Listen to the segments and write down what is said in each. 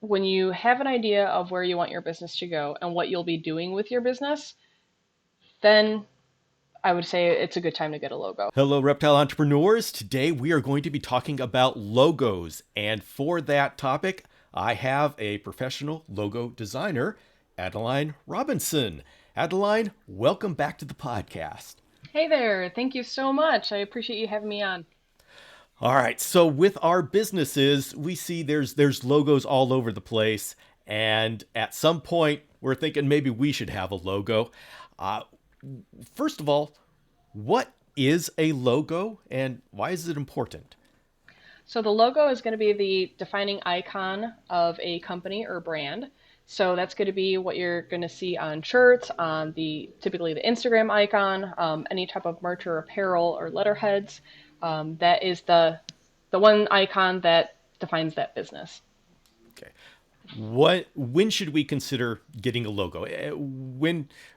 when you have an idea of where you want your business to go and what you'll be doing with your business, then I would say it's a good time to get a logo. Hello, Reptile entrepreneurs. Today we are going to be talking about logos. And for that topic, I have a professional logo designer, Adeline Robinson. Adeline, welcome back to the podcast. Hey there, thank you so much. I appreciate you having me on. All right, so with our businesses, we see there's logos all over the place, and at some point we're thinking maybe we should have a logo. Uh, First of all, what is a logo and why is it important? So the logo is going to be the defining icon of a company or brand. So that's going to be what you're going to see on shirts, on the typically the Instagram icon, any type of merch or apparel or letterheads. That is the one icon that defines that business. Okay. When should we consider getting a logo?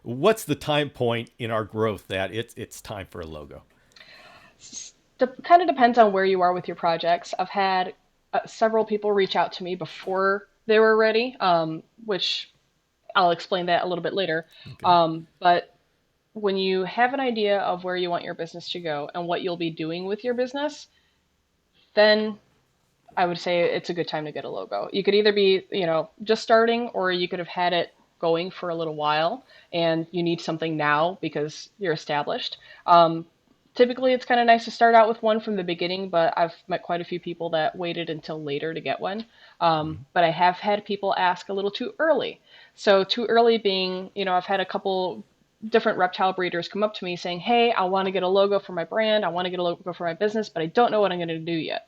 What's the time point in our growth that it's time for a logo? Kind of depends on where you are with your projects. I've had several people reach out to me before they were ready, which I'll explain that a little bit later. Okay. But when you have an idea of where you want your business to go and what you'll be doing with your business, then I would say it's a good time to get a logo. You could either be, just starting, or you could have had it going for a little while and you need something now because you're established. Typically, it's kind of nice to start out with one from the beginning, but I've met quite a few people that waited until later to get one. But I have had people ask a little too early. So, too early being, I've had a couple different reptile breeders come up to me saying, "Hey, I want to get a logo for my brand. I want to get a logo for my business, but I don't know what I'm going to do yet."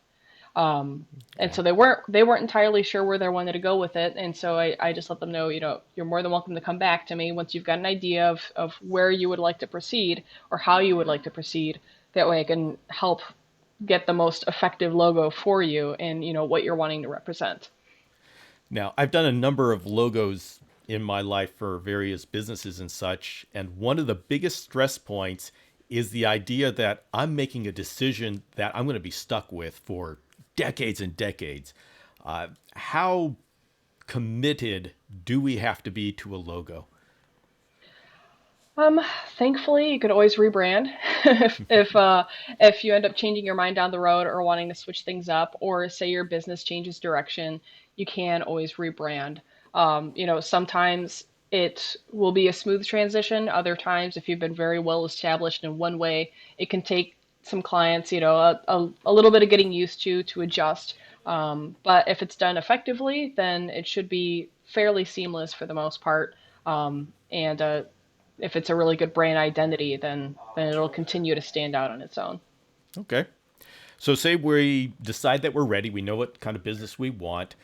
And Okay. so they weren't entirely sure where they wanted to go with it. And so I just let them know, you're more than welcome to come back to me once you've got an idea of where you would like to proceed or how you would like to proceed. That way I can help get the most effective logo for you and what you're wanting to represent. Now, I've done a number of logos in my life for various businesses and such, and one of the biggest stress points is the idea that I'm making a decision that I'm going to be stuck with for decades and decades. How committed do we have to be to a logo? Um, Thankfully, you could always rebrand if you end up changing your mind down the road or wanting to switch things up, or say your business changes direction, you can always rebrand. Sometimes it will be a smooth transition. Other times, if you've been very well established in one way, it can take some clients, a little bit of getting used to adjust. But if it's done effectively, then it should be fairly seamless for the most part. And if it's a really good brand identity, then it'll continue to stand out on its own. Okay. So, say we decide that we're ready, we know what kind of business we want.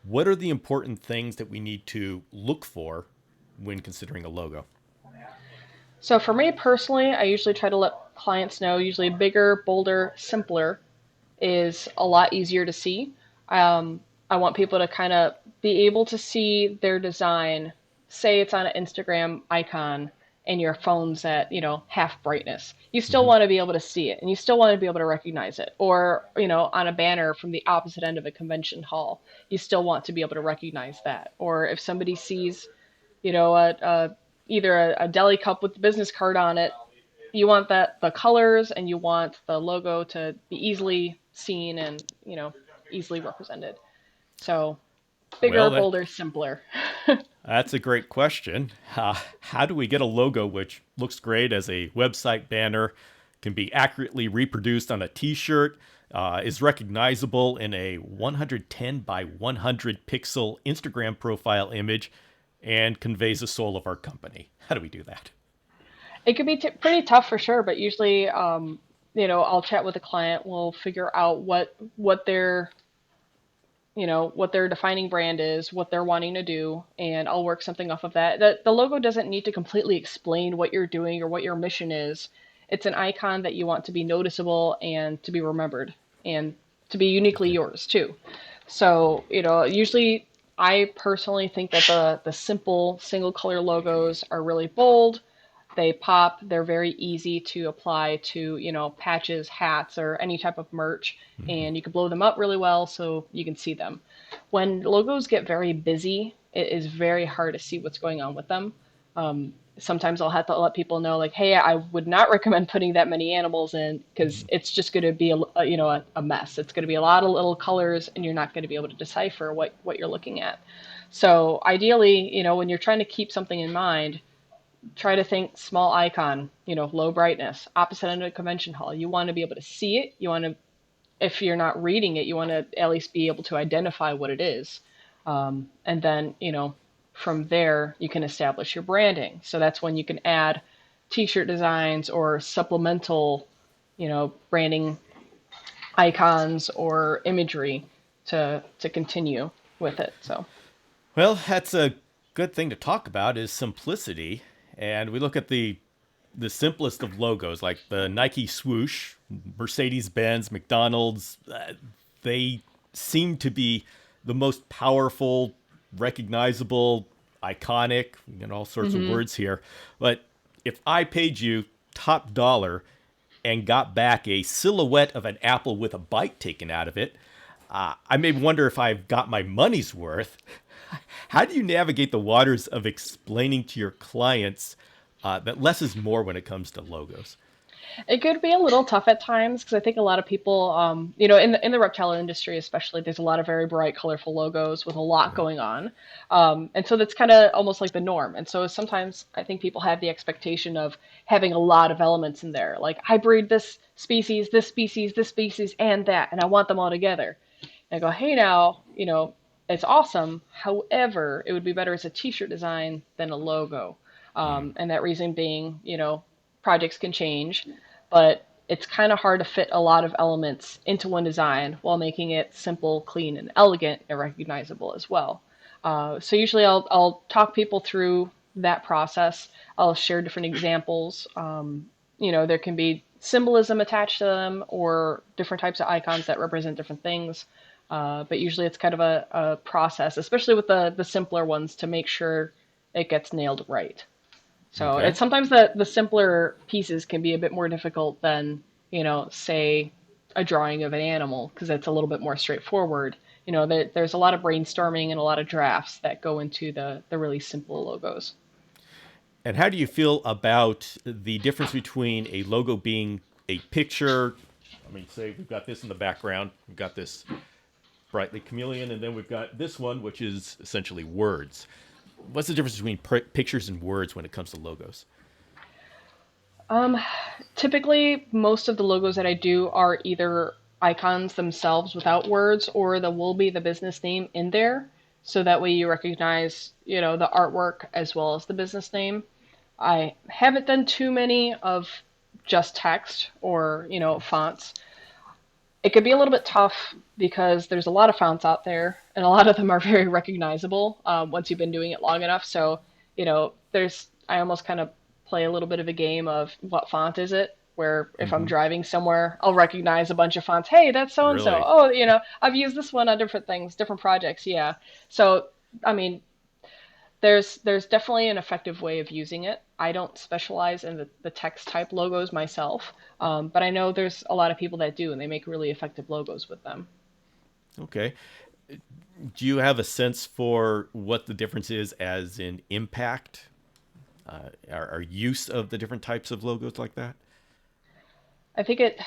What are the important things that we need to look for when considering a logo? So for me personally, I usually try to let clients know usually bigger, bolder, simpler is a lot easier to see. I want people to kind of be able to see their design. Say it's on an Instagram icon and your phone's at, half brightness. You still Hmm. want to be able to see it and you still want to be able to recognize it. Or, on a banner from the opposite end of a convention hall, you still want to be able to recognize that. Or if somebody sees, either a deli cup with the business card on it, you want that the colors and you want the logo to be easily seen and easily represented. So bigger, Well, bolder, simpler. that's a great question. How do we get a logo which looks great as a website banner, can be accurately reproduced on a t-shirt, is recognizable in a 110 by 100 pixel Instagram profile image, and conveys the soul of our company? How do we do that? It could be pretty tough for sure, but usually, I'll chat with the client. We'll figure out what their defining brand is, what they're wanting to do, and I'll work something off of that. The logo doesn't need to completely explain what you're doing or what your mission is. It's an icon that you want to be noticeable and to be remembered and to be uniquely Okay. yours too. So, usually I personally think that the simple single color logos are really bold. They pop. They're very easy to apply to, patches, hats, or any type of merch, Hmm. and you can blow them up really well so you can see them. When logos get very busy, it is very hard to see what's going on with them. Sometimes I'll have to let people know, like, hey, I would not recommend putting that many animals in because Hmm. it's just going to be a mess. It's going to be a lot of little colors, and you're not going to be able to decipher what you're looking at. So ideally, when you're trying to keep something in mind, try to think small icon, low brightness, opposite end of convention hall. You want to be able to see it. You want to, if you're not reading it, you want to at least be able to identify what it is. And then, from there, you can establish your branding. So that's when you can add t-shirt designs or supplemental, branding icons or imagery to continue with it. So, Well, that's a good thing to talk about is simplicity. And we look at the simplest of logos, like the Nike swoosh, Mercedes Benz, McDonald's. They seem to be the most powerful, recognizable, iconic, all sorts of hmm words here. But if I paid you top dollar and got back a silhouette of an apple with a bite taken out of it, I may wonder if I've got my money's worth. How do you navigate the waters of explaining to your clients that less is more when it comes to logos? it could be a little tough at times because I think a lot of people, in the reptile industry especially, there's a lot of very bright, colorful logos with a lot Yeah. going on, and so that's kind of almost like the norm. And so sometimes I think people have the expectation of having a lot of elements in there, like I breed this species, this species, this species, and that, and I want them all together. And I go, hey, now, it's awesome. However, it would be better as a T-shirt design than a logo. Mm. And that reason being, projects can change, but it's kind of hard to fit a lot of elements into one design while making it simple, clean, and elegant and recognizable as well. So usually I'll talk people through that process. I'll share different examples. There can be symbolism attached to them or different types of icons that represent different things. But usually it's kind of a process, especially with the simpler ones, to make sure it gets nailed right. So Okay. it's sometimes the simpler pieces can be a bit more difficult than, say a drawing of an animal because it's a little bit more straightforward. There's a lot of brainstorming and a lot of drafts that go into the really simple logos. And how do you feel about the difference between a logo being a picture? I mean, say we've got this in the background, we've got this brightly chameleon, and then we've got this one, which is essentially words. What's the difference between pictures and words when it comes to logos? Um, Typically, most of the logos that I do are either icons themselves without words, or there will be the business name in there. So that way you recognize, the artwork as well as the business name. I haven't done too many of just text or, fonts. It could be a little bit tough because there's a lot of fonts out there, and a lot of them are very recognizable once you've been doing it long enough. So, I almost kind of play a little bit of a game of what font is it? Where if I'm Mm-hmm. driving somewhere, I'll recognize a bunch of fonts. Hey, that's so and so. Really? Oh, I've used this one on different things, different projects. Yeah. So, I mean, there's definitely an effective way of using it. I don't specialize in the text type logos myself, but I know there's a lot of people that do, and they make really effective logos with them. Okay. Do you have a sense for what the difference is as in impact or use of the different types of logos like that? I think it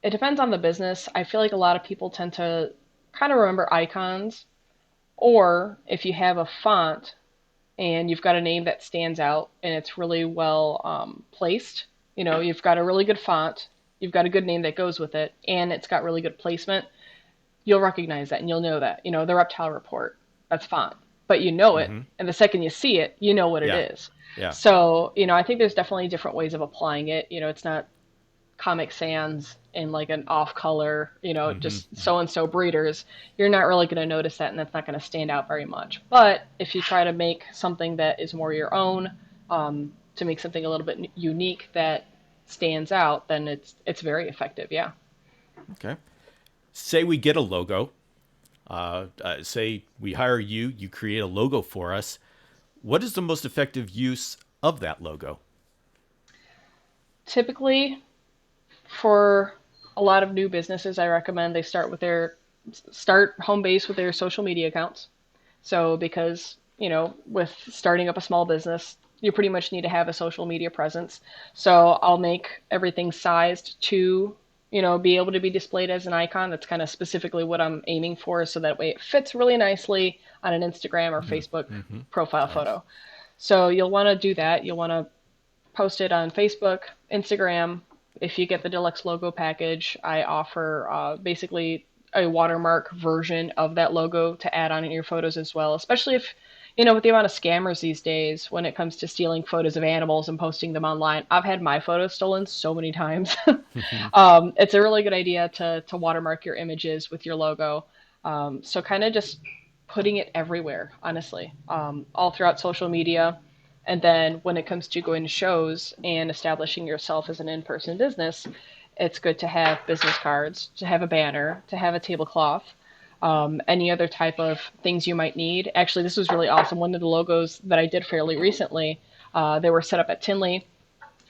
depends on the business. I feel like a lot of people tend to kind of remember icons, or if you have a font and you've got a name that stands out and it's really well placed, you've got a really good font, you've got a good name that goes with it, and it's got really good placement, you'll recognize that and you'll know that. The reptile report, that's font. But you know it, Mm-hmm. and the second you see it, you know what it Yeah. is. Yeah. So, I think there's definitely different ways of applying it. It's not Comic Sans in like an off color, Mm-hmm. just so and so breeders. You're not really going to notice that, and that's not going to stand out very much. But if you try to make something that is more your own, to make something a little bit unique that stands out, then it's very effective. Yeah. Okay. Say we get a logo. Say we hire you, you create a logo for us. What is the most effective use of that logo? Typically, for a lot of new businesses, I recommend they start with their start home base with their social media accounts. So because, with starting up a small business, you pretty much need to have a social media presence. So I'll make everything sized to, be able to be displayed as an icon. That's kind of specifically what I'm aiming for, so that way it fits really nicely on an Instagram or Facebook Mm-hmm. profile Nice. photo. So you'll want to do that. You'll want to post it on Facebook, Instagram. If you get the deluxe logo package, I offer basically a watermark version of that logo to add on in your photos as well, especially if, with the amount of scammers these days when it comes to stealing photos of animals and posting them online. I've had my photos stolen so many times. It's a really good idea to watermark your images with your logo. So kind of just putting it everywhere, honestly, all throughout social media. And then when it comes to going to shows and establishing yourself as an in-person business, it's good to have business cards, to have a banner, to have a tablecloth, any other type of things you might need. Actually, this was really awesome. One of the logos that I did fairly recently, they were set up at Tinley.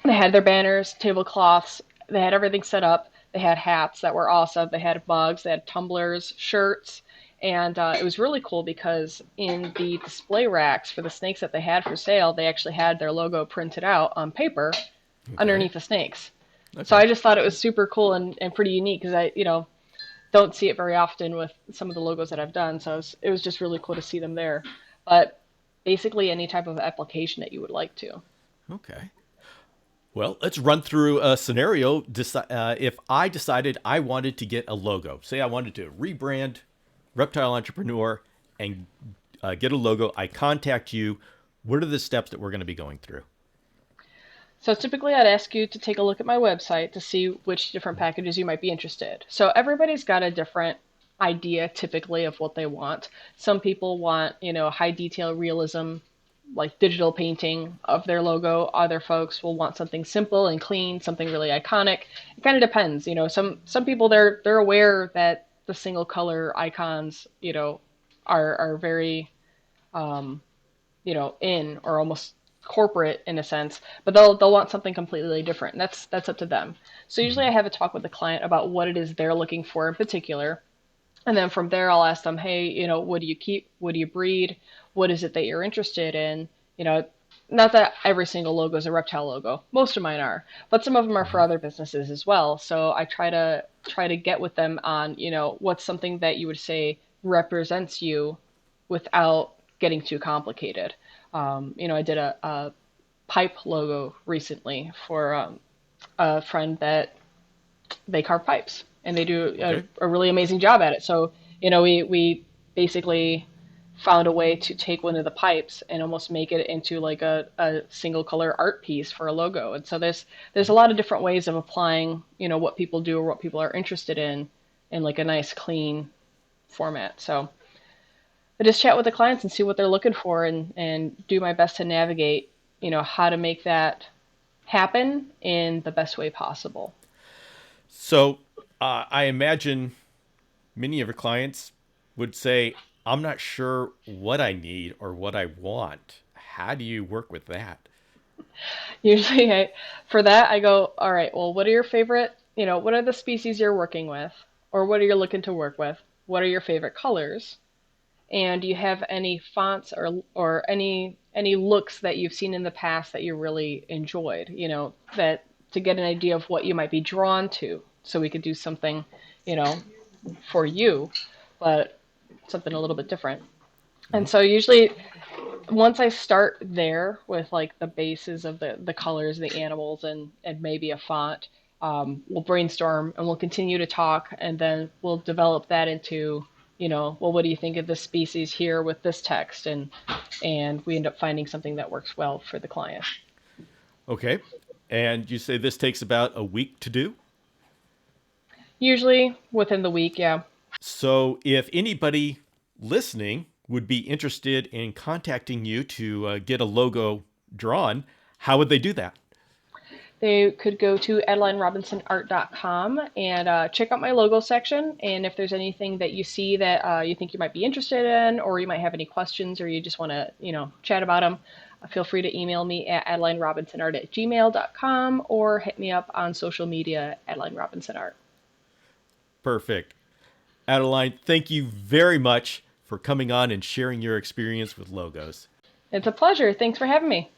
They had their banners, tablecloths, they had everything set up. They had hats that were awesome. They had mugs, they had tumblers, shirts, and it was really cool because in the display racks for the snakes that they had for sale, they actually had their logo printed out on paper Okay. underneath the snakes. So Okay. I just thought it was super cool and pretty unique because I, don't see it very often with some of the logos that I've done. So it was just really cool to see them there. But basically, any type of application that you would like to. Okay. Well, let's run through a scenario. If I decided I wanted to get a logo, say I wanted to rebrand Reptile Entrepreneur and get a logo, I contact you. What are the steps that we're going to be going through? So typically I'd ask you to take a look at my website to see which different packages you might be interested. So everybody's got a different idea typically of what they want. Some people want, high detail realism, like digital painting of their logo. Other folks will want something simple and clean, something really iconic. It kind of depends. Some people they're aware that the single color icons, are very in or almost corporate in a sense, but they'll want something completely different. And that's up to them. So usually Mm-hmm. I have a talk with the client about what it is they're looking for in particular. And then from there I'll ask them, hey, what do you keep? What do you breed? What is it that you're interested in? You know, not that every single logo is a reptile logo. Most of mine are, but some of them are for Mm-hmm. other businesses as well. So I try to get with them on, what's something that you would say represents you without getting too complicated. I did a pipe logo recently for a friend that they carve pipes, and they do Okay. a really amazing job at it. So, we basically found a way to take one of the pipes and almost make it into like a single color art piece for a logo. And so there's a lot of different ways of applying, what people do or what people are interested in like a nice clean format. So I just chat with the clients and see what they're looking for and do my best to navigate, how to make that happen in the best way possible. So I imagine many of your clients would say, I'm not sure what I need or what I want. How do you work with that? Usually for that I go, all right, well, what are your favorite, what are the species you're working with, or what are you looking to work with? What are your favorite colors? And do you have any fonts or any looks that you've seen in the past that you really enjoyed? That to get an idea of what you might be drawn to, so we could do something, you know, for you, but something a little bit different. And so usually once I start there with like the bases of the colors, the animals, and maybe a font, we'll brainstorm and we'll continue to talk, and then we'll develop that into, well, what do you think of this species here with this text, and we end up finding something that works well for the client. Okay. And you say this takes about a week to do? Usually within the week, yeah. So if anybody listening would be interested in contacting you to get a logo drawn, how would they do that? They could go to AdelineRobinsonArt.com and check out my logo section. And if there's anything that you see that you think you might be interested in, or you might have any questions, or you just want to, chat about them, feel free to email me at AdelineRobinsonArt@gmail.com or hit me up on social media, Adeline Robinson Art. Perfect. Adeline, thank you very much for coming on and sharing your experience with logos. It's a pleasure. Thanks for having me.